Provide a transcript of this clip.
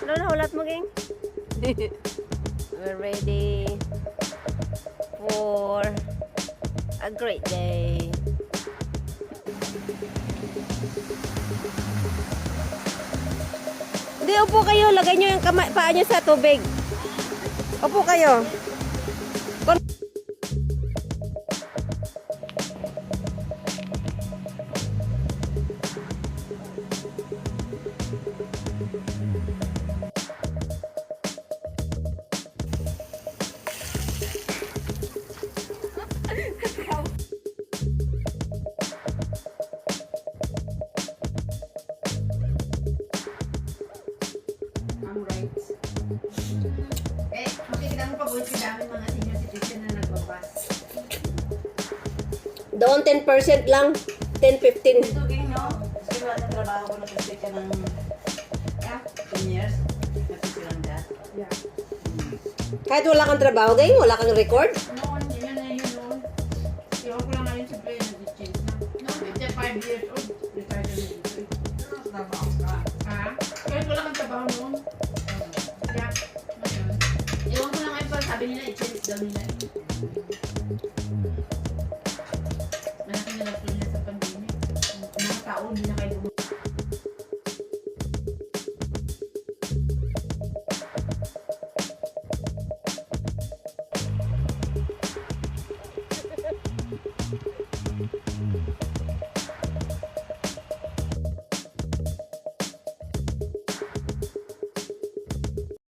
Ano na ulat mo, gang? We're ready for a great day. Hindi, upo kayo. Lagay nyo yung paa nyo sa tubig. Upo kayo. Makikita mo pa boys, kadami mga senior citizen na nagbabas. Doon 10% lang. 10-15. Ito ging, no? Kasi wala na trabaho ko, nag-stay ka ng 10 years. Nagsilang dyan. Yeah. Kahit wala kang trabaho, gang? Wala kang record? Noon, yun na yun noon. Iwan ko lang ngayon sa play, nag-change na. Noon, 5 years old, retired na dito. Trabaho ka? Ha? Kahit wala kang trabaho noon. Yeah. Ngayon. Iwan ko lang ngayon pa, sabi nila, i-change daw nila.